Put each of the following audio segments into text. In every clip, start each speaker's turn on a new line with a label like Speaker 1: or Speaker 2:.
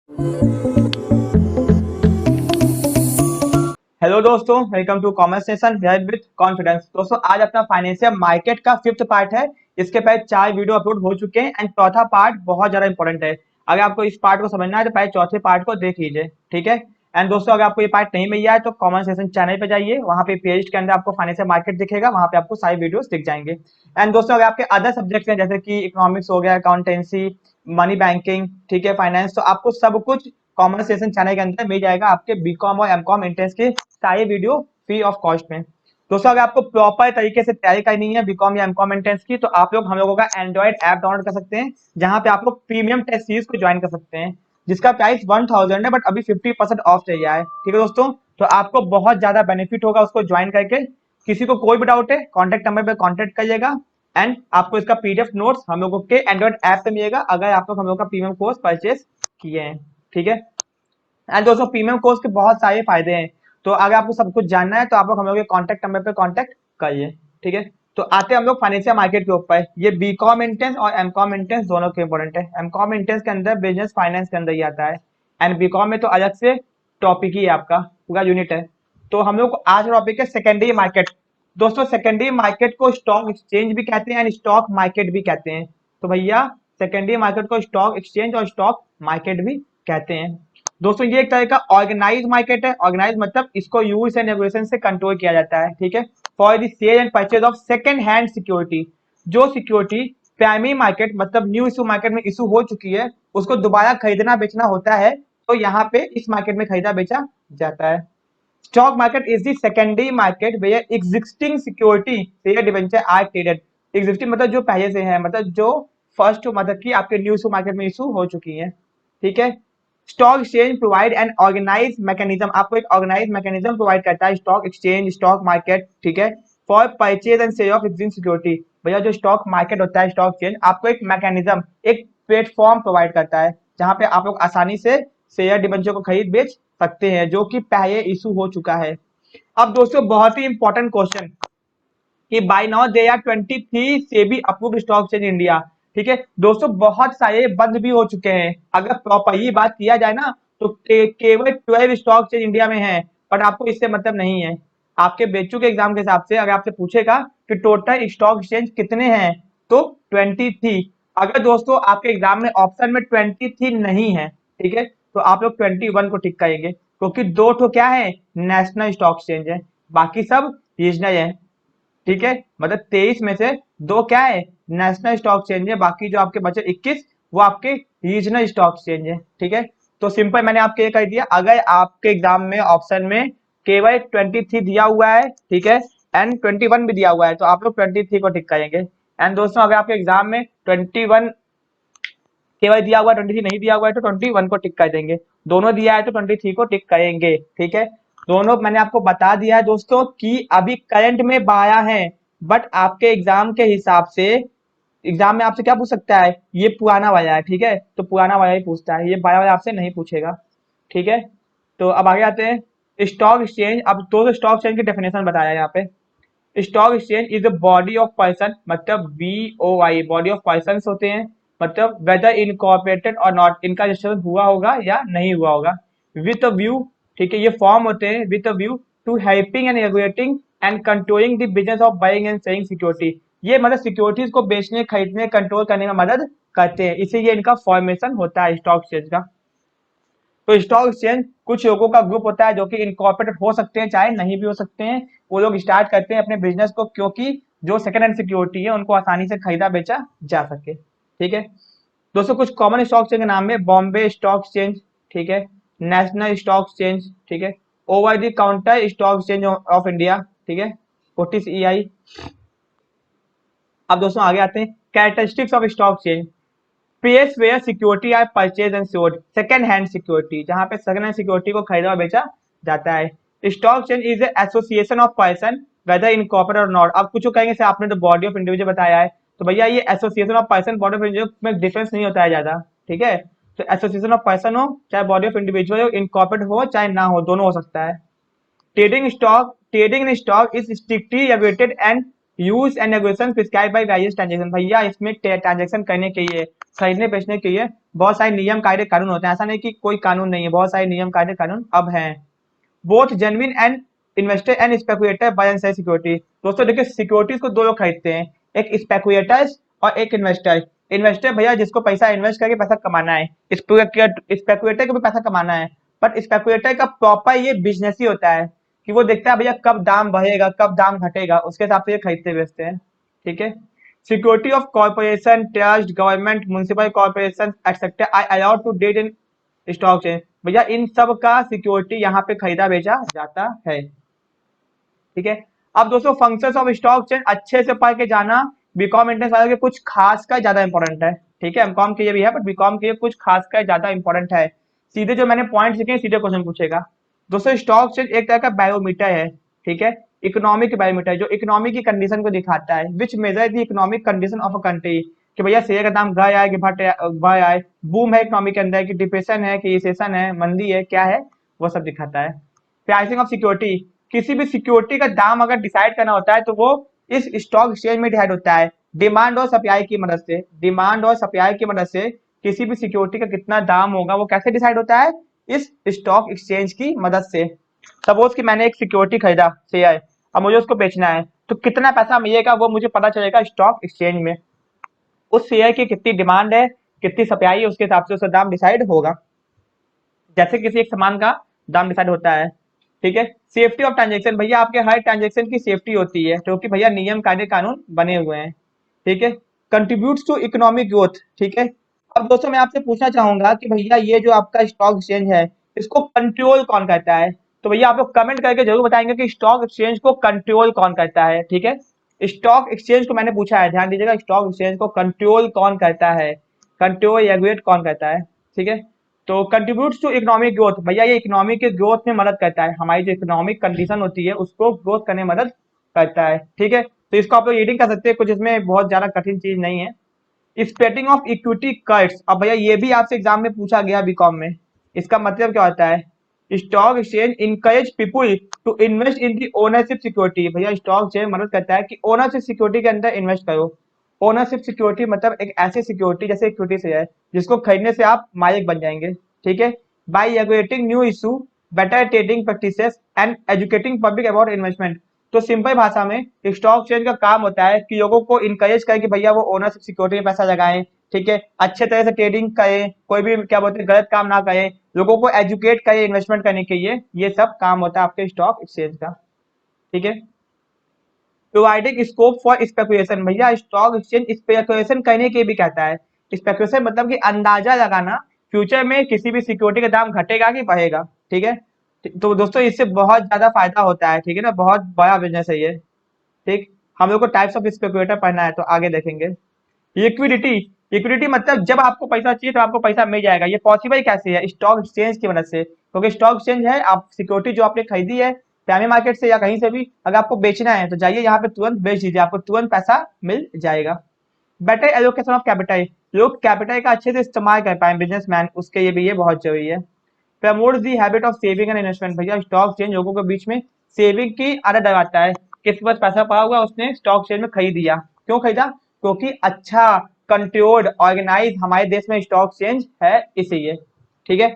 Speaker 1: Hello दोस्तों, welcome to commerce session with confidence. दोस्तों, आज अपना फाइनेंशियल मार्केट का फिफ्थ पार्ट है। इसके पहले 4 वीडियो अपलोड हो चुके हैं एंड चौथा पार्ट बहुत ज्यादा इंपॉर्टेंट है। अगर आपको इस पार्ट को समझना है तो पहले चौथे पार्ट को देख लीजिए, ठीक है। एंड दोस्तों, अगर आपको ये पार्ट नहीं मिल है तो कॉमर्स सेशन चैनल पे जाइए, वहाँ पे प्लेलिस्ट के अंदर आपको फाइनेंशियल मार्केट दिखेगा, वहाँ पे आपको सारी वीडियोस दिख जाएंगे। एंड दोस्तों, अगर आपके अदर सब्जेक्ट्स हैं जैसे कि इकोनॉमिक्स हो गया, अकाउंटेंसी, मनी बैंकिंग, ठीक है, फाइनेंस, तो आपको सब कुछ कॉमर्स सेशन चैनल के अंदर मिल जाएगा। आपके बीकॉम और एमकॉम एंट्रेंस के सारे वीडियो फ्री ऑफ कॉस्ट में। दोस्तों, अगर आपको प्रॉपर तरीके से तैयारी करनी है बीकॉम या एमकॉम एंट्रेंस की, तो आप लोग हम लोगों का एंड्रॉइड ऐप डाउनलोड कर सकते हैं, जहां पे आप लोग प्रीमियम टेस्ट सीरीज को ज्वाइन कर सकते हैं, जिसका प्राइस 1000 है, बट अभी 50% ऑफ चल रहा है, ठीक है दोस्तों। तो आपको बहुत ज्यादा बेनिफिट होगा उसको ज्वाइन करके। किसी को कोई भी डाउट है, कॉन्टेक्ट नंबर पर कॉन्टेक्ट करिएगा एंड आपको इसका पीडीएफ नोट्स हम लोगों के एंड्रॉइड ऐप पे मिलेगा, अगर आप लोग हम लोग का प्रीमियम कोर्स परचेज किए हैं, ठीक है। एंड दोस्तों, प्रीमियम कोर्स के बहुत सारे फायदे हैं, तो अगर आपको सब कुछ जानना है तो आप लोग हम लोग के कॉन्टेक्ट नंबर पे कॉन्टेक्ट करिए, ठीक है। तो आते हैं हम लोग फाइनेंशियल मार्केट के ऊपर। ये बीकॉम एंट्रेंस और एमकॉम एंट्रेंस दोनों के इंपॉर्टेंट है। एमकॉम एंट्रेंस के अंदर बिजनेस फाइनेंस के अंदर ही आता है, एंड बीकॉम में तो अलग से टॉपिक ही है, आपका पूरा यूनिट है। तो हम लोग को आज टॉपिक है सेकेंडरी मार्केट। दोस्तों, सेकेंडरी मार्केट को स्टॉक एक्सचेंज भी कहते हैं एंड स्टॉक मार्केट भी कहते हैं। तो भैया, सेकेंडरी मार्केट को स्टॉक एक्सचेंज और स्टॉक मार्केट भी कहते हैं। दोस्तों, ये एक तरह का ऑर्गेनाइज मार्केट है। ऑर्गेनाइज मतलब इसको यूज एंड रेगुलेशन से कंट्रोल किया जाता है, ठीक है। For the sale and purchase of second hand security, जो सिक्योरिटी प्राइमरी मार्केट मतलब न्यू इशू मार्केट में इशू हो चुकी है, उसको दोबारा खरीदना बेचना होता है, तो यहाँ पे इस मार्केट में खरीदा बेचा जाता है। Stock market is the secondary market where existing security share debenture are traded. Existing मतलब जो पहले से है, मतलब जो फर्स्ट मतलब कि आपके न्यू इशू मार्केट में इशू हो चुकी है, ठीक है। Stock exchange provide an organise mechanism, आपको एक ऑर्गेनाइज मैकेनिज्म प्रोवाइड करता है स्टॉक एक्सचेंज, स्टॉक मार्केट, ठीक है, for purchase and sale of existing security. भैया, जो स्टॉक मार्केट होता है, स्टॉक एक्सचेंज आपको एक मैकेनिज्म, एक प्लेटफॉर्म प्रोवाइड करता है, जहां पे आप लोग आसानी से शेयर डिबेंचर को खरीद बेच सकते हैं, जो कि पहले इशू हो चुका है। अब दोस्तों, बहुत ही इंपॉर्टेंट क्वेश्चन कि by now they are 23 SEBI approved stock exchange India, ठीक है। दोस्तों, बहुत सारे बंद भी हो चुके हैं। अगर प्रॉपरली बात किया जाए ना, तो केवल 12 स्टॉक एक्सचेंज इंडिया में है, बट आपको इससे मतलब नहीं है। आपके बेचू के एग्जाम के हिसाब से अगर आपसे पूछेगा कि टोटल स्टॉक एक्सचेंज कितने हैं, तो 23। अगर दोस्तों आपके एग्जाम में ऑप्शन में 23 नहीं है, ठीक है, तो आप लोग 21 को टिक करेंगे, क्योंकि दो ठो क्या है, नेशनल स्टॉक एक्सचेंज है, बाकी सब रीजनल है, ठीक है। मतलब 23 में से दो क्या है, नेशनल स्टॉक एक्सचेंज है, बाकी जो आपके बचे 21 वो आपके रीजनल स्टॉक एक्सचेंज है, ठीक है। तो सिंपल मैंने आपको ये कर दिया। अगर आपके एग्जाम में ऑप्शन में केवल 23 दिया हुआ है, ठीक है, एंड 21 भी दिया हुआ है, तो आप लोग 23 को टिक करेंगे। एंड दोस्तों, अगर आपके एग्जाम में 21 केवल दिया हुआ है, 23 नहीं दिया हुआ है, तो 21 को टिक कर देंगे। दोनों दिया है तो 23 को टिक करेंगे, ठीक है। दोनों मैंने आपको बता दिया है दोस्तों कि अभी करंट में 12 है, बट आपके एग्जाम के हिसाब से एग्जाम में आपसे क्या पूछ सकता है, ये पुराना वाला है, ठीक है, तो पुराना वाला ही पूछता है, ये 12 वाला आपसे नहीं पूछेगा, ठीक है। तो अब आगे आते हैं स्टॉक एक्सचेंज। अब तो स्टॉक एक्सचेंज की डेफिनेशन बताया है यहाँ पे। Stock exchange is a body of person, मतलब BOI, बॉडी ऑफ पर्सन होते हैं, मतलब वेदर इनकॉर्पोरेटेड और नॉट, इनका रजिस्ट्रेशन हुआ होगा या नहीं हुआ होगा, विथ अ व्यू, ठीक है, ये फॉर्म होते हैं with a view to helping and regulating and controlling the business of buying and selling security. ये मतलब सिक्योरिटीज को बेचने, खरीदने, कंट्रोल करने में मदद करते हैं, इसीलिए इनका फॉर्मेशन होता है स्टॉक एक्सचेंज का। तो स्टॉक एक्सचेंज कुछ लोगों का ग्रुप होता है जो कि इनकॉर्पोरेटेड हो सकते हैं, चाहे नहीं भी हो सकते हैं। वो लोग स्टार्ट करते हैं अपने बिजनेस को, क्योंकि जो सेकंड हैंड सिक्योरिटी है उनको आसानी से खरीदा बेचा जा सके, ठीक है। दोस्तों, कुछ कॉमन स्टॉक एक्सचेंज के नाम है बॉम्बे स्टॉक एक्सचेंज, ठीक है, नेशनल स्टॉक एक्सचेंज, ठीक है, over the counter stock exchange of India, ठीक है, OTCEI। अब दोस्तों आगे आते हैं characteristics of stock exchange. Place where security are purchase and sold, second hand security, जहां पे सेकंड हैंड सिक्योरिटी को खरीदा और बेचा जाता है। Stock exchange is association of person whether incorporated और नॉट। अब कुछ कहेंगे से आपने तो बॉडी ऑफ इंडिविजुअल बताया है, तो भैया ये association of person body of individual में डिफरेंस नहीं होता है ज्यादा, ठीक है। तो एसोसिएशन ऑफ पर्सन हो चाहे बॉडी ऑफ इंडिविजुअल हो, इनकॉर्पोरेट हो चाहे ना हो, दोनों हो सकता है। Trading in stock is strictly regulated and use and negotiation prescribe by various transaction. भैया इसमें ट्रांजेक्शन करने के लिए, खरीदने बेचने के लिए बहुत सारे नियम कायदे कानून होते हैं, ऐसा नहीं कि कोई कानून नहीं है, बहुत सारे नियम कायदे कानून अब हैं। Both genuine and investor and speculator buy and sell security. दोस्तों देखिए सिक्योरिटीज को दो लोग खरीदते हैं, एक स्पेकुलेटर्स और एक इन्वेस्टर। इन्वेस्टर भैया जिसको पैसा इन्वेस्ट करके पैसा कमाना है, स्पेकुलेटर को भी पैसा कमाना है, बट स्पेकुलेटर का प्रॉपर ये बिजनेस ही होता है कि वो देखता है भैया कब दाम बढ़ेगा कब दाम घटेगा, उसके हिसाब से ये खरीदते बेचते हैं। ठीक है। Security of corporation, trust, government, municipal corporation etcetera I allowed to deal in stock change. भैया इन सब का सिक्योरिटी यहाँ पे खरीदा बेचा जाता है। ठीक है। अब दोस्तों फंक्शंस ऑफ स्टॉक चेंज अच्छे से पढ़ के जाना, बीकॉम एंट्रेंस वालों के कुछ खास का ज्यादा इंपॉर्टेंट है। ठीक है, एमकॉम के लिए भी है बट बीकॉम के लिए कुछ खास का ज्यादा इंपॉर्टेंट है। सीधे जो मैंने पॉइंट लिखे सीधे क्वेश्चन पूछेगा। दोस्तों स्टॉक चेंज एक तरह का बायोमीटर है। ठीक है, इकोनॉमिक बायोमीटर जो इकोनॉमी की कंडीशन को दिखाता है, which measure the economic condition of a country, कि भैया शेयर का दाम घट आए कि बढ़ आए, बूम है इकोनॉमी के अंदर कि डिप्रेशन है कि रिसेशन है, मंदी है, क्या है, वो सब दिखाता है। प्राइसिंग ऑफ सिक्योरिटी, किसी भी सिक्योरिटी का दाम अगर डिसाइड करना होता है तो वो इस स्टॉक एक्सचेंज में डिसाइड होता है, डिमांड और सप्लाई की मदद से। डिमांड और सप्लाई की मदद से किसी भी सिक्योरिटी का कितना दाम होगा वो कैसे डिसाइड होता है, इस स्टॉक एक्सचेंज की मदद से। सपोज कि मैंने एक सिक्योरिटी खरीदा शेयर, अब मुझे उसको बेचना है तो कितना पैसा मिलेगा वो मुझे पता चलेगा स्टॉक एक्सचेंज में। उस शेयर की कितनी डिमांड है कितनी सप्लाई है उसके हिसाब से उसका दाम डिसाइड होगा, जैसे किसी एक सामान का दाम डिसाइड होता है। ठीक है। सेफ्टी ऑफ ट्रांजेक्शन, भैया आपके हर ट्रांजेक्शन की सेफ्टी होती है क्योंकि भैया नियम कायदे कानून बने हुए हैं। ठीक है। Contributes to economic growth. ठीक है। अब दोस्तों मैं आपसे पूछना चाहूंगा कि भैया ये जो आपका स्टॉक एक्सचेंज है इसको कंट्रोल कौन करता है, तो भैया आप लोग कमेंट करके जरूर बताएंगे कि स्टॉक एक्सचेंज को कंट्रोल कौन करता है। ठीक है, स्टॉक एक्सचेंज को मैंने पूछा है, ध्यान दीजिएगा, स्टॉक एक्सचेंज को कंट्रोल कौन करता है, कंट्रोल रेगुलेट कौन करता है। ठीक है। तो कंट्रीब्यूट्स टू इकोनॉमिक ग्रोथ, भैया ये इकोनॉमिक के ग्रोथ में मदद करता है, हमारी जो इकोनॉमिक कंडीशन होती है उसको ग्रोथ करने में मदद करता है। ठीक है, तो इसको आप लोग रीडिंग कर सकते हैं, कुछ इसमें बहुत ज्यादा कठिन चीज नहीं है। स्प्लिटिंग ऑफ इक्विटी कट्स, अब भैया ये भी आपसे एग्जाम में पूछा गया बीकॉम में, इसका मतलब क्या होता है, stock exchange encourage people to invest in the ownership security. भैया स्टॉक एक्सचेंज मदद करता है कि ओनरशिप सिक्योरिटी के अंदर इन्वेस्ट करो। ओनरशिप सिक्योरिटी मतलब एक ऐसी सिक्योरिटी जैसे इक्विटी से है जिसको खरीदने से आप मालिक बन जाएंगे। ठीक है। Bye regulating new issue, better trading practices and educating public about investment. तो सिंपल भाषा में स्टॉक एक्सचेंज का काम होता है कि लोगों को इनकरेज करे कि भैया वो ओनरशिप सिक्योरिटी में पैसा लगाएं। ठीक है, अच्छे तरह से ट्रेडिंग करें, कोई भी क्या बोलते हैं गलत काम ना करें, लोगों को एजुकेट करें इन्वेस्टमेंट करने के लिए, ये सब काम होता है आपके स्टॉक एक्सचेंज का। ठीक है। प्रोवाइडिंग स्कोप फॉर स्पेकुलेशन, भैया स्टॉक एक्सचेंज स्पेकुलेशन करने के भी कहता है। स्पेकुलेशन मतलब कि अंदाजा लगाना फ्यूचर में किसी भी सिक्योरिटी का दाम घटेगा कि बढ़ेगा। ठीक है। तो दोस्तों इससे बहुत ज्यादा फायदा होता है। ठीक है ना, बहुत बड़ा बिजनेस है ये। ठीक, हम लोग को टाइप्स ऑफ स्पेकुलेटर पढ़ना है तो आगे देखेंगे। लिक्विडिटी, लिक्विडिटी मतलब जब आपको पैसा चाहिए तो आपको पैसा मिल जाएगा, ये पॉसिबल कैसे है, स्टॉक एक्सचेंज की मदद से, क्योंकि स्टॉक एक्सचेंज है, आप सिक्योरिटी जो आपने खरीदी है प्राइमरी मार्केट से या कहीं से भी, अगर आपको बेचना है तो जाइए यहाँ पे तुरंत बेच दीजिए, आपको तुरंत पैसा मिल जाएगा। बेटर एलोकेशन ऑफ कैपिटल, लोग कैपिटल का अच्छे से इस्तेमाल कर पाए बिजनेसमैन, उसके लिए भी ये बहुत जरूरी है। Promote the habit of saving and investment, भैया स्टॉक एक्सचेंज लोगों के बीच में सेविंग की आदत लगाता है, किसके पास पैसा पड़ा हुआ उसने स्टॉक एक्सचेंज में खरीद दिया, क्यों खरीदा, क्योंकि अच्छा कंट्रोल्ड ऑर्गेनाइज हमारे देश में स्टॉक एक्सचेंज है इसीलिए। ठीक है।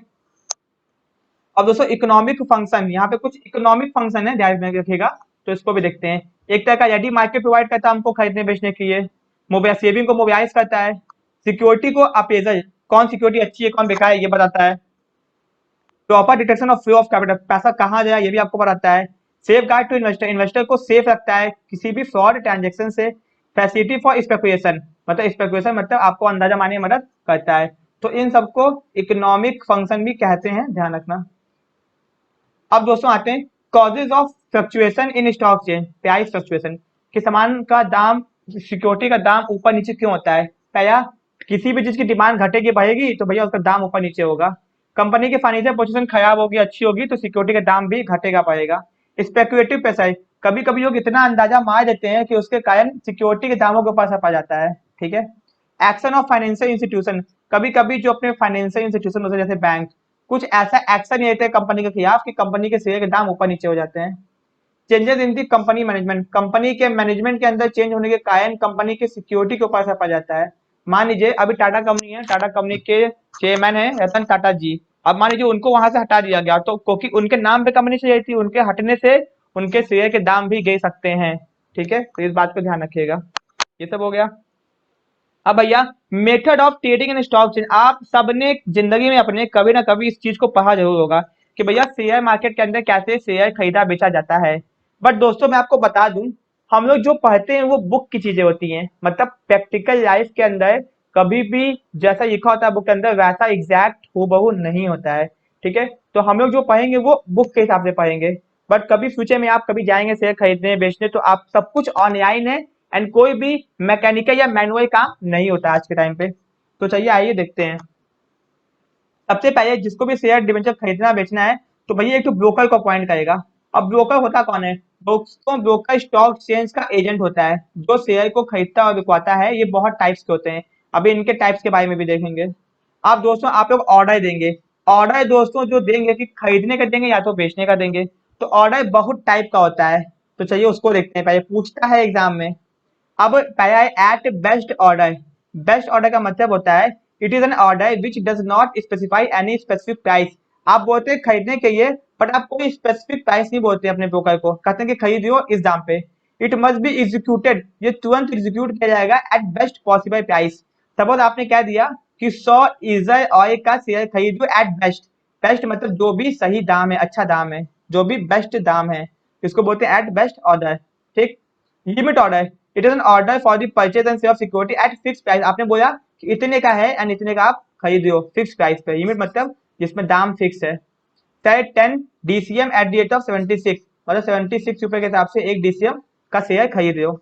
Speaker 1: अब दोस्तों इकोनॉमिक फंक्शन, यहाँ पे कुछ इकोनॉमिक फंक्शन है ध्यान में रखिएगा, तो इसको भी देखते हैं। एक तरह का रेडी मार्केट प्रोवाइड करता है हमको खरीदने बेचने के लिए, मोबाइल सेविंग को मोबाइलाइज करता है, सिक्योरिटी को अपेजल, कौन सिक्योरिटी अच्छी है कौन बेकार है ये बताता है, proper detection of flow of capital, पैसा कहाँ जाए ये भी आपको बताता है, safe guard to investor, investor को सेफ रखता है किसी भी फ्रॉड ट्रांजेक्शन से, फैसिलिटी फॉर स्पेकुलेशन, मतलब स्पेकुलेशन मतलब आपको अंदाजा मारने में मदद करता है। तो इन सबको इकोनॉमिक फंक्शन भी कहते हैं, ध्यान रखना। अब दोस्तों आते हैं causes of fluctuation in stock exchange, price fluctuation, कि सामान का दाम सिक्योरिटी का दाम ऊपर नीचे क्यों होता है। पहला, किसी भी चीज की डिमांड घटेगी बढ़ेगी तो भैया उसका दाम ऊपर नीचे होगा, कंपनी की फाइनेंशियल पोजीशन खराब होगी अच्छी होगी तो सिक्योरिटी का दाम भी घटेगा बढ़ेगा। स्पेकुलेटिव पैसा, कभी कभी लोग इतना अंदाजा मार देते हैं कि उसके कारण सिक्योरिटी के दामों के ऊपर असर पड़ जाता है। ठीक है। एक्शन ऑफ फाइनेंशियल इंस्टीट्यूशन, कभी कभी जो अपने फाइनेंशियल इंस्टीट्यूशन होते हैं जैसे बैंक, कुछ ऐसा एक्शन लेते हैं कंपनी के खिलाफ कि कंपनी के शेयर के दाम ऊपर नीचे हो जाते हैं। Changes in the company management, company के मैनेजमेंट के अंदर चेंज होने के कारण कंपनी की सिक्योरिटी के ऊपर असर पड़ जाता है। मान लीजिए अभी टाटा कंपनी है, टाटा कंपनी के चेयरमैन है रतन टाटा जी। अब मान लीजिए उनको वहां से हटा दिया गया, तो क्योंकि उनके नाम पे कंपनी चल रही थी, उनके हटने से उनके शेयर के दाम भी गिर सकते हैं। ठीक है, तो इस बात को ध्यान रखिएगा। ये सब हो गया। अब भैया method of trading in stock change, आप सबने जिंदगी में अपने कभी ना कभी इस चीज को पढ़ा जरूर होगा कि भैया शेयर मार्केट के अंदर कैसे शेयर खरीदा बेचा जाता है। बट दोस्तों मैं आपको बता दूं, हम लोग जो पढ़ते हैं वो बुक की चीजें होती हैं, मतलब प्रैक्टिकल लाइफ के अंदर कभी भी जैसा लिखा होता है बुक के अंदर वैसा एग्जैक्ट हूबहू नहीं होता है। ठीक है, तो हम लोग जो पढ़ेंगे वो बुक के हिसाब से पढ़ेंगे। बट कभी फ्यूचर में आप कभी जाएंगे शेयर खरीदने बेचने, तो आप सब कुछ ऑनलाइन है एंड कोई भी मैकेनिकल या मैनुअल काम नहीं होता आज के टाइम पे। तो चलिए आइए देखते हैं। सबसे पहले जिसको भी शेयर डिवेंचर खरीदना बेचना है, तो भैया एक तो ब्रोकर को अपॉइंट करेगा। अब ब्रोकर होता कौन है? दोस्तों ब्रोकर स्टॉक एक्सचेंज का एजेंट होता है जो शेयर को खरीदता और बिकवाता है। ये बहुत टाइप्स के होते हैं, अभी इनके टाइप्स के बारे में भी देखेंगे। आप दोस्तों आप लोग ऑर्डर देंगे, ऑर्डर दोस्तों जो देंगे कि खरीदने का देंगे या तो बेचने का देंगे, तो ऑर्डर बहुत टाइप का होता है। तो चलिए उसको देखते हैं, पहले पूछता है एग्जाम में। अब पहला है at best order. Best order का मतलब होता है it is an order which does not specify any specific price. आप बोलते हैं खरीदने के लिए, बट आप कोई स्पेसिफिक प्राइस नहीं बोलते अपने ब्रोकर को, कहते हैं कि खरीदियो इस दाम पे। इट मस्ट बी एग्जीक्यूटेड, ये तुरंत एग्जीक्यूट किया जाएगा at best possible price. Suppose आपने कह दिया कि 100 ईजर ऑयल का शेयर खरीदो एट बेस्ट। बेस्ट मतलब जो भी सही दाम है, अच्छा दाम है, जो भी बेस्ट दाम है, इसको बोलते हैं एट बेस्ट ऑर्डर। ठीक। Limit order, it is an order for the purchase and sale of security at fix price. आपने बोला कि इतने का है एंड इतने का आप खरीदो फिक्स प्राइस पे। लिमिट मतलब जिसमें दाम फिक्स है। चाहे 10 DCM at the rate of 76, मतलब 76 रुपए के हिसाब से एक डीसीएम का शेयर खरीद रहे हो।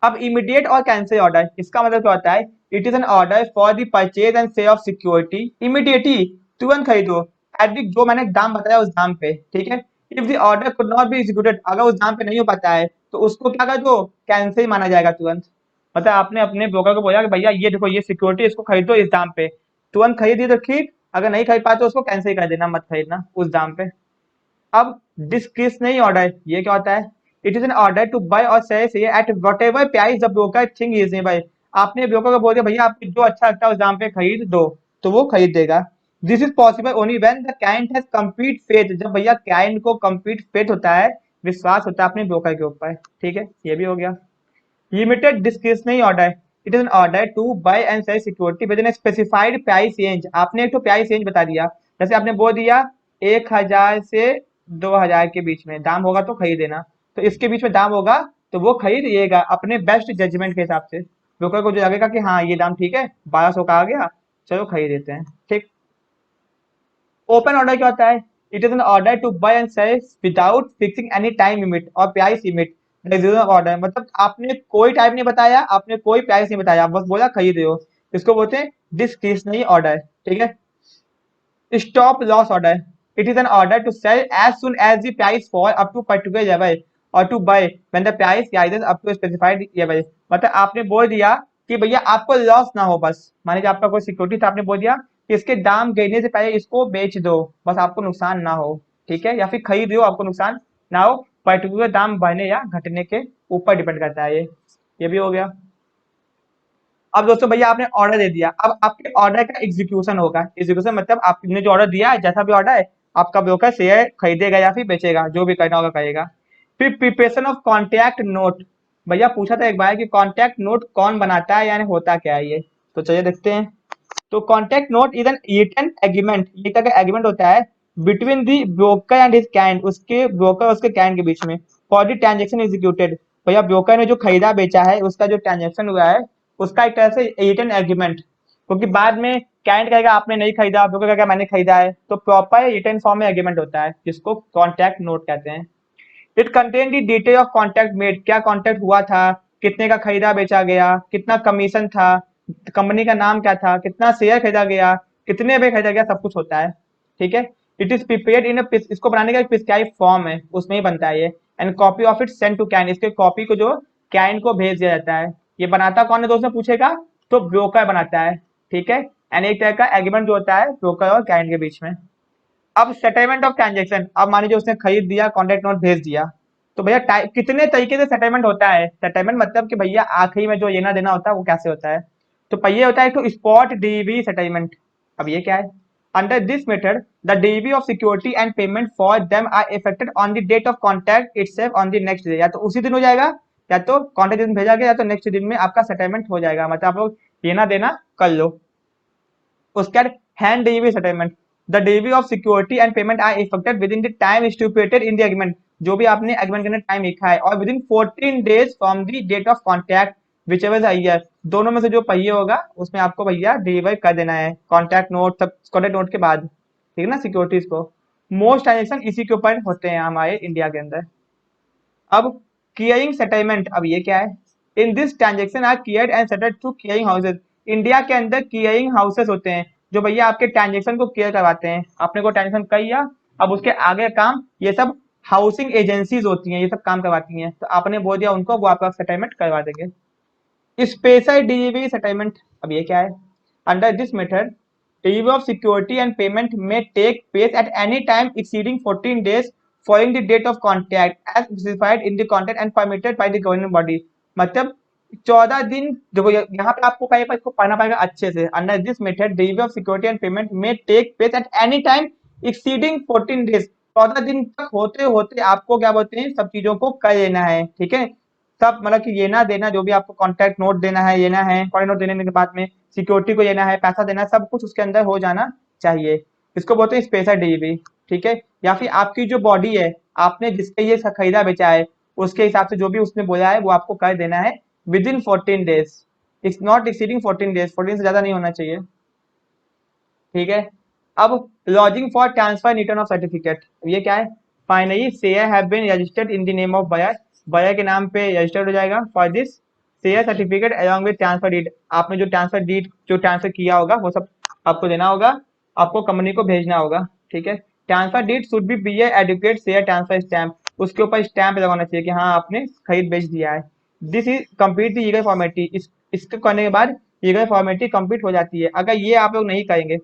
Speaker 1: अब इमीडिएट और कैंसिल ऑर्डर, इसका मतलब क्या होता है? It is an order for the purchase and sale of security immediately, तुरंत खरीदो एट द जो मैंने दाम बताया उस दाम पे। ठीक है। If the order could not be executed, अगर उस दाम पे नहीं हो पाता है तो उसको क्या कर दो, कैंसिल माना जाएगा तुरंत। मतलब आपने अपने ब्रोकर को बोला कि भैया ये देखो ये सिक्योरिटी, इसको खरीदो इस दाम पे, तुरंत खरीदिए तो ठीक, अगर नहीं खरीद पाए तो उसको कैंसिल कर देना, मत खरीदना उस दाम पे। अब डिस्क्रिशनरी ऑर्डर, ये क्या होता है? It is an order to buy और sell share at whatever price the broker think reasonable. आपने ब्रोकर को बोल दिया भैया आपको जो अच्छा लगता है उस दाम पे खरीद दो, तो वो खरीद देगा। This is possible only when the client has complete faith, जब भैया क्लाइंट को कंप्लीट फेथ होता है, विश्वास होता है अपने ब्रोकर के ऊपर। ठीक है, ये भी हो गया। Limited discretionary order, it is an order to buy and sell security within specified price range. आपने एक तो प्राइस रेंज बता दिया, जैसे आपने बोल दिया 1000 से 2000 के बीच में दाम होगा तो खरीद देना, तो इसके बीच में दाम होगा तो वो खरीदिएगा अपने बेस्ट जजमेंट के हिसाब से। ब्रोकर को जो लगेगा कि हाँ ये दाम ठीक है, 1200 का आ गया, चलो खरीद देते हैं। ठीक। ओपन ऑर्डर क्या होता है? It is an order to buy and sell without fixing any time limit और प्राइस लिमिट। ऑर्डर मतलब आपने कोई टाइम नहीं बताया, आपने कोई प्राइस नहीं बताया, बस बोला खरीद रहे हो, इसको बोलते हैं डिस्क्रिशनरी ऑर्डर। ठीक है। Stop loss order, it is an order to sell as soon as the price fall up to particular level और to buy when the price rises up to specified level. मतलब आपने बोल दिया कि भैया आपको लॉस ना हो, बस मान लीजिए आपका कोई सिक्योरिटी था, आपने बोल दिया कि इसके दाम गिरने से पहले इसको बेच दो, बस आपको नुकसान ना हो। ठीक है, या फिर खरीद हो आपको नुकसान ना हो, पर्टिकुलर दाम बढ़ने या घटने के ऊपर डिपेंड करता है ये भी हो गया। अब दोस्तों भैया आपने ऑर्डर दे दिया, अब आपके ऑर्डर का एग्जीक्यूशन होगा। एग्जीक्यूशन मतलब आपने जो ऑर्डर दिया है, जैसा भी ऑर्डर है, आपका ब्रोकर शेयर खरीदेगा या फिर बेचेगा, जो भी करना होगा करेगा। फिर प्रिपरेशन ऑफ कॉन्ट्रैक्ट नोट, भैया पूछा था एक बार कि कॉन्ट्रैक्ट नोट कौन बनाता है, यानी होता क्या है ये, तो चलिए देखते हैं। तो contract note is an written agreement, ये क्या एग्रीमेंट होता है between the broker and his client, उसके ब्रोकर और उसके क्लाइंट के बीच में, फॉर द ट्रांजेक्शन एग्जीक्यूटेड। भैया ब्रोकर ने जो खरीदा बेचा है उसका जो ट्रांजेक्शन हुआ है उसका एक तरह से रिटन एग्रीमेंट, क्योंकि बाद में क्लाइंट कहेगा आपने नहीं खरीदा, ब्रोकर कहेगा मैंने खरीदा है, तो प्रॉपर रिटन फॉर्म में एग्रीमेंट होता है जिसको कॉन्ट्रैक्ट नोट कहते हैं। It contain the detail of contract made, क्या कॉन्ट्रैक्ट हुआ था, कितने का खरीदा बेचा गया, कितना कमीशन था, कंपनी का नाम क्या था, कितना शेयर खरीदा गया, कितने पे खरीदा गया, सब कुछ होता है। ठीक है। इट इज प्रिपेयर्ड इन इसको बनाने का एक प्रिस्क्राइब फॉर्म है, उसमें ही बनता है ये। And copy of it send to can, इसके कॉपी को जो कैन को भेज दिया जाता है। ये बनाता कौन है दोस्तों पूछेगा, तो ब्रोकर बनाता है। ठीक है। एंड एक तरह का एग्रीमेंट जो होता है ब्रोकर और कैन के बीच में। अब सेटलमेंट ऑफ ट्रांजेक्शन, अब मान लीजिए उसने खरीद दिया, कॉन्ट्रैक्ट नोट भेज दिया, तो भैया कितने तरीके से सेटलमेंट होता है। सेटलमेंट मतलब कि भैया आखिरी में जो लेना देना होता है वो कैसे होता है। तो पहले होता है तो स्पॉट डीवी सेटलमेंट। अब ये क्या है, under this method the DV of security and payment for them are effected on the date of contract itself on the next day, या तो उसी दिन हो जाएगा, या तो कॉन्ट्रैक्ट दिन भेजा गया, या तो नेक्स्ट दिन में आपका सेटलमेंट हो जाएगा, मतलब आप लोग लेना देना कर लो। उसके बाद hand delivery settlement, the delivery of security and payment are effected within the time stipulated in the agreement, जो भी आपने एग्रीमेंट के अंदर टाइम लिखा है, और within 14 days from the date of contract whichever year, दोनों में से जो पहिए होगा उसमें आपको भैया डिलीवर कर देना है कॉन्ट्रैक्ट नोट, सब कॉन्ट्रैक्ट नोट के बाद, ठीक है ना, सिक्योरिटीज को। मोस्ट ट्रांजेक्शन इसी के ऊपर होते हैं हमारे इंडिया के अंदर। अब क्लियरिंग सेटलमेंट, अब ये क्या है, in this transaction are cleared and settled through clearing houses, India के अंदर क्लियरिंग हाउसेज होते हैं जो भैया आपके ट्रांजेक्शन को क्लियर करवाते हैं। आपने को ट्रांजेक्शन कर लिया, अब उसके आगे काम ये सब हाउसिंग एजेंसीज होती हैं, ये सब काम करवाती हैं, तो आपने बोल दिया उनको, वो आपका सेटलमेंट करवा देंगे। स्पेशल डिलीवरी सेटलमेंट, अब ये क्या है, under this method delivery of security and payment may take place at any time exceeding 14 days following the date of contract as specified in the contract and permitted by the governing body, मतलब 14 दिन, देखो यहाँ पे आपको कहीं पर इसको पढ़ना पड़ेगा अच्छे से। Under this method delivery of security and payment में take place at any time exceeding 14 days, 14 दिन तक होते होते आपको क्या बोलते हैं सब चीजों को कर लेना है, ठीक है। सब मतलब कि लेना देना जो भी आपको कॉन्ट्रैक्ट नोट देना है, लेना है, कॉन्ट्रैक्ट नोट देने के बाद में सिक्योरिटी को लेना है, पैसा देना है, सब कुछ उसके अंदर हो जाना चाहिए। इसको बोलते हैं स्पेशल डिलीवरी, ठीक है। या फिर आपकी जो बॉडी है, आपने जिसके ये खरीदा बेचा है, उसके हिसाब से जो भी उसने बोला है वो आपको कर देना है within 14 days, it's not exceeding 14 days, 14 से ज्यादा नहीं होना चाहिए, ठीक है। अब lodging for transfer return of certificate, ये क्या है, finally share have been registered in the name of buyer, buyer के नाम पे रजिस्टर्ड हो जाएगा। For this share certificate along with transfer deed, आपने जो ट्रांसफर डीड जो ट्रांसफर किया होगा वो सब आपको देना होगा, आपको कंपनी को भेजना होगा, ठीक है। Transfer deed should be educate share transfer stamp, उसके ऊपर स्टैम्प लगाना चाहिए कि हाँ आपने खरीद बेच दिया है। This is complete the legal formality, इसको करने के बाद लीगल फॉर्मेलिटी कंप्लीट हो जाती है। अगर ये आप लोग नहीं करेंगे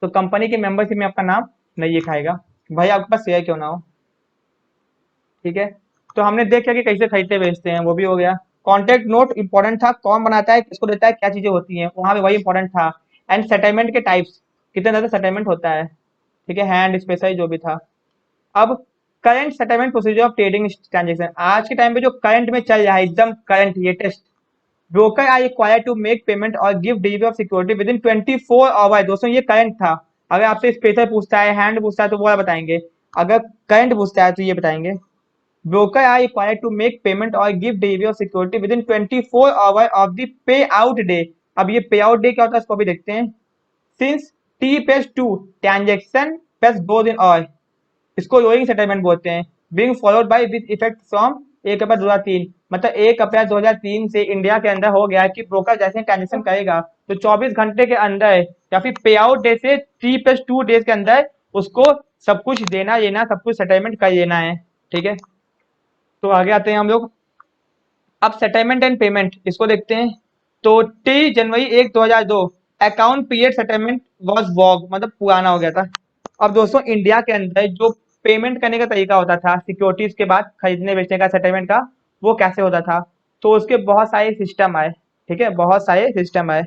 Speaker 1: तो कंपनी के मेंबरशिप में आपका नाम नहीं लिखाएगा, भाई आपके पास शेयर क्यों ना हो, ठीक है। तो हमने देख लिया कि कैसे खरीदते बेचते हैं, वो भी हो गया। कॉन्ट्रैक्ट नोट इंपॉर्टेंट था, कौन बनाता है, किसको देता है, क्या चीजें होती हैं, वहां पे वही इंपॉर्टेंट था। एंड सेटलमेंट के टाइप्स, कितने तरह से सेटलमेंट होता है, ठीक है, हैंड स्पेशल जो भी था। अब current settlement procedure of trading transaction, आज के टाइम पे जो करंट में चल रहा है, एकदम current latest, broker are required to make payment और give delivery of security within 24 hour. दोस्तों ये करंट था, अगर आपसे स्पेशल पूछता है, हैंड पूछता है तो वो बताएंगे, अगर करंट पूछता है तो ये बताएंगे। Broker are required to make payment और give delivery of security within 24 hour of the pay out day. अब ये पे आउट डे क्या होता है इसको भी देखते हैं। Since T plus 2 transaction plus 2 दिन और, इसको रोइंग सेटलमेंट बोलते हैं। Being followed by with effect from 1 अप्रैल 2003, मतलब 1 अप्रैल 2003 से इंडिया के अंदर हो गया कि ब्रोकर जैसे ट्रांजेक्शन करेगा तो 24 घंटे के अंदर या फिर पे आउट डे से 3+2 डेज के अंदर उसको सब कुछ देना लेना, सब कुछ सेटलमेंट कर लेना है, ठीक है। तो आगे आते हैं हम लोग। अब सेटलमेंट एंड पेमेंट इसको देखते हैं। तो 3 जनवरी 1 2002 अकाउंट पीरियड सेटलमेंट वॉज वॉग, मतलब पुराना हो गया था। अब दोस्तों इंडिया के अंदर जो पेमेंट करने का तरीका होता था सिक्योरिटीज के बाद खरीदने बेचने का सेटलमेंट का, वो कैसे होता था, तो उसके बहुत सारे सिस्टम आए, ठीक है, बहुत सारे सिस्टम आए,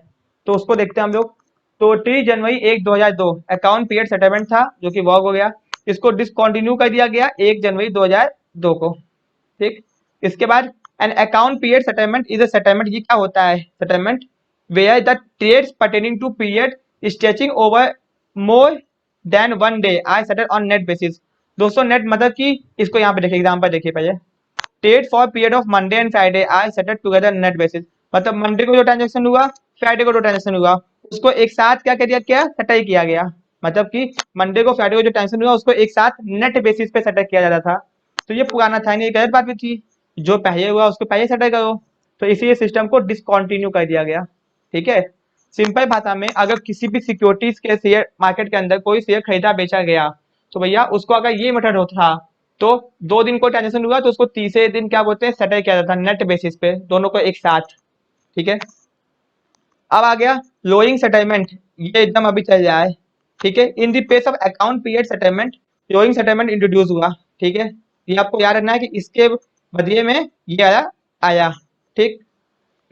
Speaker 1: तो उसको देखते हैं हम लोग। तो 3 जनवरी 1 2002 अकाउंट पीरियड सेटलमेंट था जो कि वॉग हो गया, इसको डिसकंटिन्यू कर दिया गया 1 जनवरी 2002 को, ठीक। इसके बाद an account period settlement is a settlement, ये क्या होता है settlement, where the trades pertaining to period stretching over more than 1 day are settle on net basis. दोस्तों नेट मतलब कि इसको यहाँ पे देखिए, एग्जांपल देखिए पहले, trade for period of Monday and Friday are settle together net basis, मतलब मंडे को जो ट्रांजेक्शन हुआ, फ्राइडे को जो ट्रांजेक्शन हुआ, उसको एक साथ क्या कर दिया, क्या सेटल किया गया, मतलब कि मंडे को फ्राइडे को जो ट्रांजेक्शन हुआ उसको एक साथ नेट बेसिस पे सेटल किया जाता था। तो ये पुराना था, नहीं गलत बात भी थी, जो पहले हुआ उसको पहले सेटल करो, तो इसीलिए सिस्टम को डिसकंटिन्यू कर दिया गया, ठीक है। सिंपल भाषा में अगर किसी भी सिक्योरिटीज के शेयर मार्केट के अंदर कोई शेयर खरीदा बेचा गया, तो भैया उसको अगर ये मेथड होता तो 2 दिन को ट्रांजेक्शन हुआ तो उसको तीसरे दिन क्या बोलते हैं, सेटल किया जाता नेट बेसिस पे, दोनों को एक साथ, ठीक है। अब आ गया लोइंग सेटलमेंट, ये एकदम अभी चल रहा है। ठीक है। In the pace of account period settlement, rolling settlement introduce हुआ। ठीक है, ये आपको याद रखना है कि इसके बदले में ये आया। ठीक,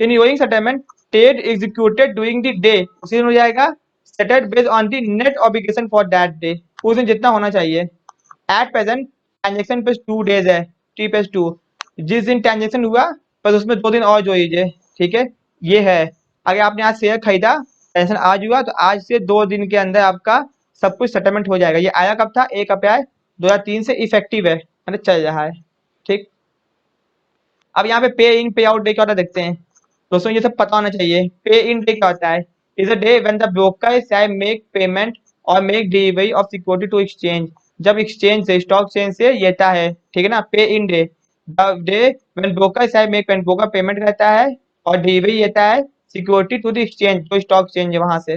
Speaker 1: in rolling settlement trade executed during the day, उसी दिन हो जाएगा settled based on the net obligation for that day, उस दिन जितना होना चाहिए। एट प्रेजेंट ट्रांजेक्शन पे 2 डेज है, T+2, जिस दिन ट्रांजेक्शन हुआ बस उसमें 2 दिन और जोड़िए। ठीक है, ये है। अगर आपने आज शेयर खरीदा, ट्रांजेक्शन आज हुआ, तो आज से 2 दिन के अंदर आपका सब कुछ सेटलमेंट हो जाएगा। ये आया कब था? 1 अप्रैल 2003 से इफेक्टिव है, मतलब चल रहा है। ठीक, अब यहाँ पे पे इन पे आउट डे क्या होता है देखते हैं। दोस्तों ये सब पता होना चाहिए। पे इन डे क्या होता है? Is a day when the broker shall make payment और make delivery of security to exchange, जब एक्सचेंज से, स्टॉक एक्सचेंज से लेता है। ठीक है ना, pay in day, the day when broker shall make payment, broker payment करता है और डिलीवरी लेता है सिक्योरिटी टू द एक्सचेंज, जो स्टॉक एक्सचेंज है वहां से।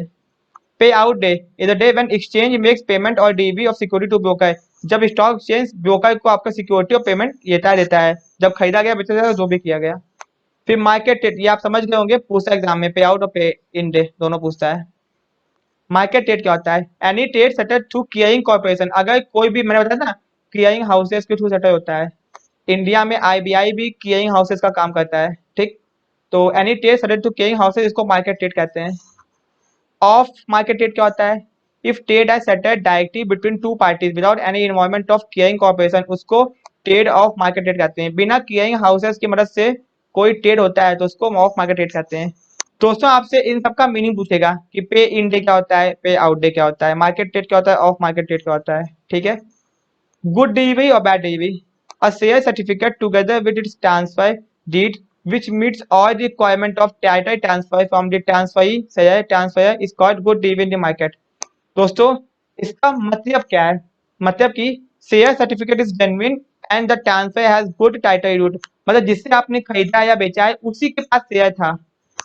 Speaker 1: Pay out day is a day when exchange makes payment और delivery of security to broker, जब स्टॉक एक्सचेंज ब्रोकर को आपका सिक्योरिटी और पेमेंट देता है, जब खरीदा गया, बेचा गया, जो भी किया गया। फिर मार्केट रेट, ये आप समझ गए होंगे, पूछता है एग्जाम में, पे आउट और पे इन डे दोनों पूछता है। मार्केट रेट क्या होता है? Any trade settle through clearing corporation, अगर कोई भी, मैंने बताया था क्लियरिंग हाउसेस के थ्रू सेटल होता है। इंडिया में आईबीआई भी क्लियरिंग हाउसेस का काम करता है। ठीक, तो any trade settle through clearing houses, इसको मार्केट रेट कहते हैं। ऑफ मार्केट रेट क्या होता है? If trade are settled directly between two parties without any involvement of clearing corporation, उसको ट्रेड ऑफ मार्केट रेट कहते हैं। बिना क्लियरिंग हाउसेस की मदद से कोई ट्रेड होता है तो उसको ऑफ मार्केट रेट कहते हैं। दोस्तों आपसे इन सब का मीनिंग पूछेगा कि पे इन डे क्या होता है, पे आउट डे क्या होता है, मार्केट रेट क्या होता है, ऑफ मार्केट रेट क्या होता है। ठीक है, गुड डिलीवरी और bad delivery, a share certificate together with its transfer deed which meets all the requirement of title transfer from the transferee share is called good deal in the market। दोस्तों इसका मतलब क्या है? मतलब कि share certificate is genuine and the transfer has good title root, मतलब जिससे आपने खरीदा या बेचा है उसी के पास शेयर था।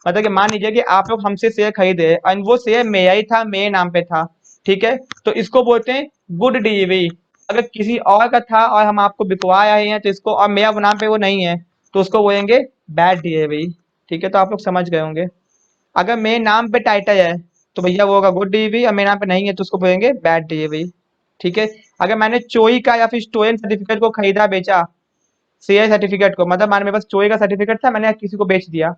Speaker 1: मतलब कि मान लीजिए कि आप लोग हमसे शेयर खरीदे और वो शेयर मेरा ही था, मेरे नाम पे था। ठीक है, तो इसको बोलते हैं गुड डिलीवरी। अगर किसी और का था और हम आपको बिकवा आए हैं तो इसको, और मेरा नाम पे वो नहीं है, तो उसको बोलेंगे बैड डिलीवरी। ठीक है, तो आप लोग समझ गए होंगे। अगर मेरे नाम पे टाइटल है तो भैया वो होगा गुड डिलीवरी, और मेरे नाम पे नहीं है तो उसको बोलेंगे बैड डिलीवरी। ठीक है, अगर मैंने चोरी का या फिर स्टोलन सर्टिफिकेट को खरीदा बेचा, शेयर सर्टिफिकेट को, मतलब मान मेरे पास चोरी का सर्टिफिकेट था, मैंने किसी को बेच दिया,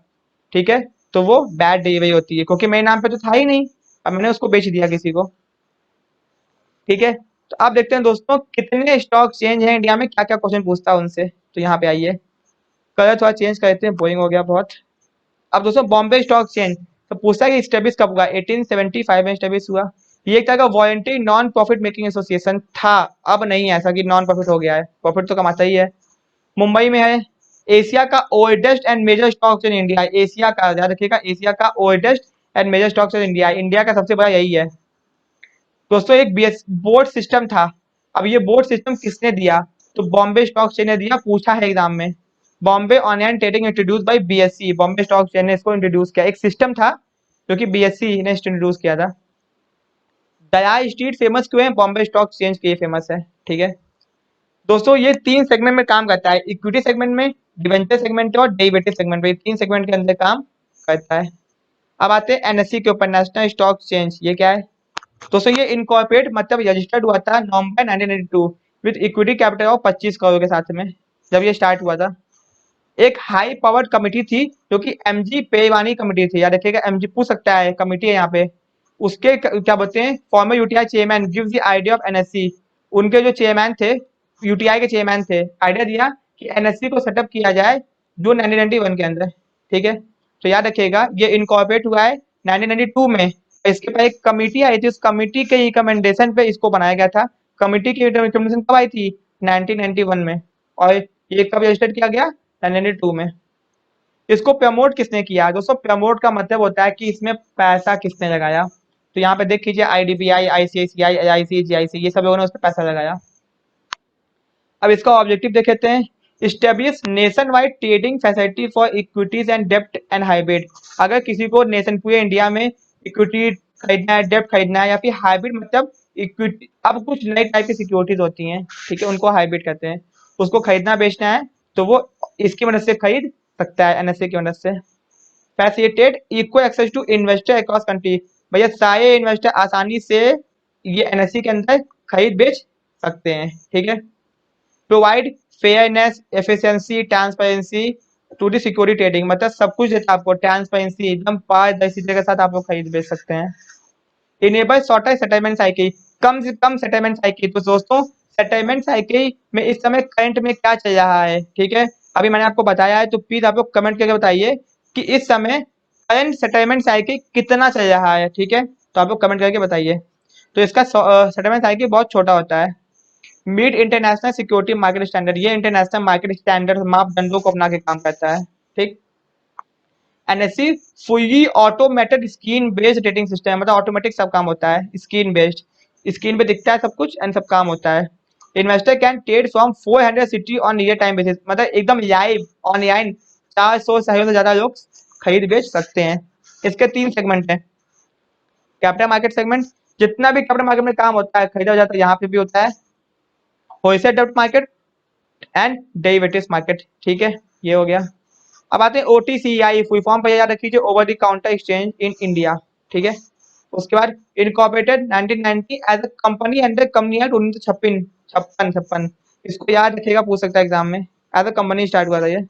Speaker 1: ठीक है, तो वो बैड डिलीवरी होती है, क्योंकि मेरे नाम पे तो था ही नहीं, अब मैंने उसको बेच दिया किसी को। ठीक है, तो आप देखते हैं दोस्तों कितने स्टॉक चेंज है इंडिया में, क्या क्या क्वेश्चन पूछता है उनसे। तो यहाँ पे आइए, कलर थोड़ा चेंज करते हैं, बोरिंग हो गया बहुत। अब दोस्तों बॉम्बे स्टॉक एक्सचेंज, तो पूछता है कि स्टेब्लिश कब हुआ? 1875 में स्टेब्लिश हुआ। ये एक तरह का voluntary non profit making association था, अब नहीं है ऐसा कि नॉन प्रॉफिट हो गया है, प्रॉफिट तो कमाता ही है। मुंबई में है। एशिया का oldest and major stock exchange India, Asia का, याद रखिएगा, एशिया का oldest and major stock exchange India, India का सबसे बड़ा यही है। दोस्तों एक बोर्ड सिस्टम था, अब ये बोर्ड सिस्टम किसने दिया? तो बॉम्बे स्टॉक एक्सचेंज ने दिया, पूछा है एग्जाम में। Bombay online trading introduce by BSc, Bombay stock exchange ने इसको इंट्रोड्यूस किया, एक सिस्टम था जो कि बीएससी ने इंट्रोड्यूस किया था। दयाल स्ट्रीट फेमस क्यों है? बॉम्बे स्टॉक एक्सचेंज के लिए फेमस है। ठीक है दोस्तों, ये 3 सेगमेंट में काम करता है, इक्विटी सेगमेंट में, डिवेंचर सेगमेंट और डेरिवेटिव सेगमेंट में, 3 सेगमेंट के अंदर काम करता है। अब आते हैं एनएससी के ऊपर, नेशनल स्टॉक एक्सचेंज, ये क्या है? दोस्तों ये इनकॉर्पोरेट मतलब रजिस्टर्ड हुआ था नवंबर 1992 with equity capital of 25 crore के साथ में, जब ये स्टार्ट हुआ था। एक हाई पावर्ड कमिटी थी जो कि एमजी पेवानी कमिटी थी, याद रखिएगा, एमजी पूछ सकता है, कमिटी है यहाँ पे। उसके क्या बोलते हैं, farmer UTI chairman gives the idea of NSC, उनके जो चेयरमैन थे, यूटीआई के चेयरमैन थे, आइडिया दिया कि एनएससी को सेटअप किया जाए जो 1991 के अंदर। ठीक है, तो याद रखिएगा ये इनकॉर्पोरेट हुआ है 1992 में। इसके बाद एक कमिटी आई थी, उस कमिटी के रिकमेंडेशन पे इसको बनाया गया था। कमिटी की रिकमेंडेशन कब आई थी? 1991 में। और ये कब रजिस्टर्ड किया गया? 1992 में। इसको प्रमोट किसने किया? दोस्तों प्रमोट का मतलब होता है कि इसमें पैसा किसने लगाया। तो यहाँ पे देख लीजिए, आईडीबीआई, आईसीआईसीआई, एलआईसी, जीआईसी, ये सब लोगों ने उस पर पैसा लगाया। अब इसका ऑब्जेक्टिव देख लेते हैं, establish nationwide trading facility for equities and डेप्ट एंड हाइब्रिड। अगर किसी को नेशन पूरे इंडिया में इक्विटी खरीदना है, डेप्ट खरीदना है, या फिर हाइब्रिड, मतलब इक्विटी, अब कुछ नई टाइप की सिक्योरिटीज होती हैं, ठीक है, उनको हाइब्रिड कहते हैं, उसको खरीदना बेचना है तो वो इसकी मदद से खरीद सकता है, एनएसए की मदद से। Facilitate equal access to investor across country, भैया सारे इन्वेस्टर आसानी से ये एनएससी के अंदर खरीद बेच सकते हैं। ठीक है, provide fairness, efficiency, transparency to the security trading, मतलब सब कुछ देता है आपको, ट्रांसपेरेंसी एकदम पारदर्शिता के साथ आप लोग खरीद बेच सकते हैं। इनेबल शॉर्टर सेटलमेंट साइकिल, कम से कम सेटलमेंट साइकिल। तो दोस्तों सेटलमेंट साइकिल में इस समय करंट में क्या चल रहा है, ठीक है, अभी मैंने आपको बताया है, तो प्लीज आप लोग कमेंट करके बताइए कि इस समय करंट सेटलमेंट साइकिल कितना चल रहा है। ठीक है, तो आप लोग कमेंट करके बताइए। तो इसका सेटलमेंट साइकिल बहुत छोटा होता है। Meet international security market standard, ये इंटरनेशनल मार्केट स्टैंडर्ड मापदंडों को अपना के काम करता है। ठीक, NSC fully automated screen based rating system, मतलब ऑटोमेटिक सब काम होता है, स्क्रीन बेस्ड, स्क्रीन पे दिखता है सब कुछ एंड सब काम होता है। Investor can trade from 400 city on real time basis, मतलब एकदम लाइव ऑनलाइन 400 शहरों से ज्यादा लोग खरीद बेच सकते हैं। इसके 3 सेगमेंट हैं। कैपिटल मार्केट सेगमेंट, जितना भी कैपिटल मार्केट में काम होता है खरीदा जाता है यहाँ पे भी होता है। होलसेल डेब्ट मार्केट एंड डेरिवेटिव्स मार्केट। ठीक है, ये हो गया। अब आते हैं OTCI, फुल फॉर्म पर याद रखिए, over the counter exchange in India. ठीक है, उसके बाद incorporated 1990 as a company under company act 1956, इसको याद रखिएगा, पूछ सकता है एग्जाम में, एज अ कंपनी स्टार्ट हुआ था ये।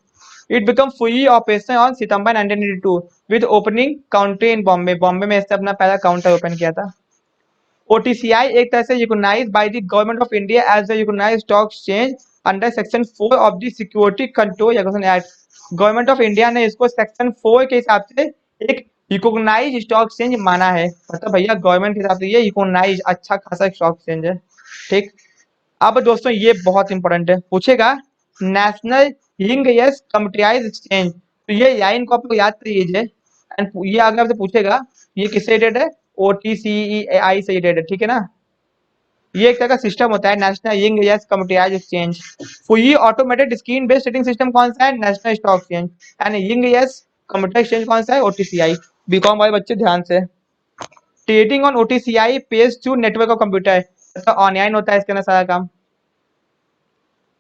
Speaker 1: It become fully operational on September 1982 with opening counter इन बॉम्बे, बॉम्बे में इससे अपना पहला काउंटर ओपन किया था। OTCI एक तरह से recognized by the government of India as the recognized stock exchange under section 4 of the security control regulation act. Government of India ने इसको सेक्शन 4 के हिसाब से एक रिकॉग्नाइज्ड स्टॉक एक्सचेंज माना है, मतलब भैया गवर्नमेंट के हिसाब से ये रिकॉग्नाइज्ड अच्छा खासा स्टॉक एक्सचेंज है। ठीक, अब दोस्तों ये बहुत इंपॉर्टेंट है, पूछेगा नेशनल लिंक कम्प्यूटराइज्ड एक्सचेंज, तो ये लाइन को आप लोग याद कर लीजिए एंड ये अगर आपसे पूछेगा ये किससे रिलेटेड है, OTCEI से रिलेटेड है। ठीक है ना, ये एक तरह का सिस्टम होता है national link computerized exchange. Fully automated screen based trading system कौन सा है, national stock exchange, and link computer exchange कौन सा है, OTCI। बीकॉम वाले बच्चे ध्यान से, trading on OTCI page through network of computer, मतलब ऑनलाइन होता है इसके अंदर सारा काम।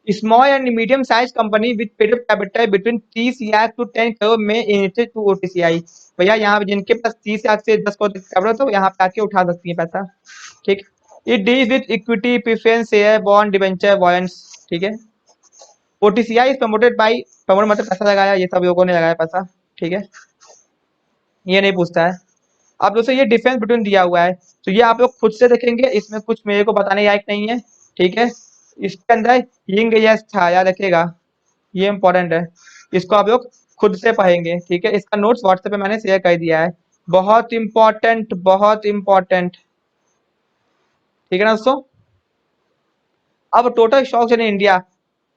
Speaker 1: Small and medium size company with paid capital between 30 lakh to 10 crore में इनिशिएटेड टू OTCI, भैया यहाँ जिनके पास 30 लाख से 10 करोड़ कैपिटल तो यहाँ पे आके उठा सकती है पैसा। ठीक, it deals with equity, preference share, bond, debenture, warrants. ठीक है, OTCI is promoted by, promote मतलब पैसा लगाया, ये सब लोगों ने लगाया पैसा। ठीक है, ये नहीं पूछता है। अब दोस्तों ये डिफरेंस बिटवीन दिया हुआ है, तो ये आप लोग खुद से देखेंगे, इसमें कुछ मेरे को बताने लायक नहीं है। ठीक है, इसके अंदर यिंग यस था, याद रखिएगा, ये इंपॉर्टेंट है, इसको आप लोग खुद से पढ़ेंगे। ठीक है, इसका नोट्स व्हाट्सएप पे मैंने शेयर कर दिया है, बहुत इंपॉर्टेंट, बहुत इंपॉर्टेंट। ठीक है ना दोस्तों, अब टोटल स्टॉक्स इन इंडिया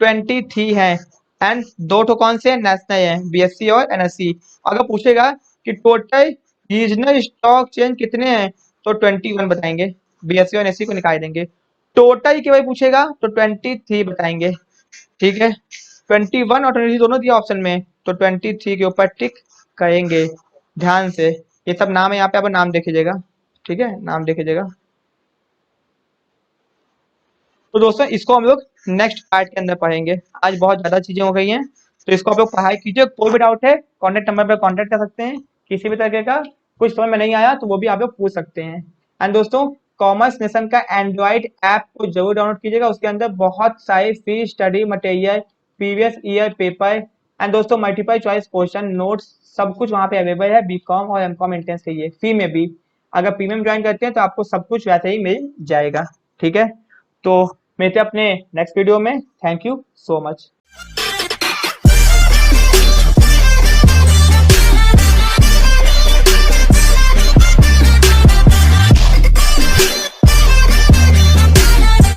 Speaker 1: 23 है एंड 2 तो कौन से नेशनल है, BSE और NSE। अगर पूछेगा कि टोटल रीजनल स्टॉक चेंज कितने हैं तो 21 बताएंगे, BSE और NSE को निकाल देंगे। टोटल के भाई पूछेगा तो 23 बताएंगे। ठीक है, 21 और 23 दोनों दिया ऑप्शन में, तो 23 के ऊपर टिक करेंगे। ध्यान से, ये सब नाम है, यहाँ पे आप नाम देख लीजिएगा। ठीक है, नाम देख लीजिएगा। तो दोस्तों इसको हम लोग नेक्स्ट पार्ट के अंदर पढ़ेंगे, आज बहुत ज्यादा चीजें हो गई हैं, तो इसको आप लोग पढ़ाई कीजिए। कोई भी डाउट है कॉन्टेक्ट नंबर पर कॉन्टेक्ट कर सकते हैं, किसी भी तरीके का कुछ समझ में नहीं आया तो वो भी आप लोग पूछ सकते हैं। एंड दोस्तों कॉमर्स नेशन का एंड्रॉइड ऐप को जरूर डाउनलोड कीजिएगा, उसके अंदर बहुत सारे free study material, previous year paper and दोस्तों मल्टीपल चॉइस क्वेश्चन नोट्स, सब कुछ वहाँ पे अवेलेबल है, BCom और MCom एंट्रेंस के लिए फ्री में भी। अगर प्रीमियम ज्वाइन करते हैं तो आपको सब कुछ वैसे ही मिल जाएगा। ठीक है, तो मिलते हैं अपने नेक्स्ट वीडियो में, थैंक यू सो मच।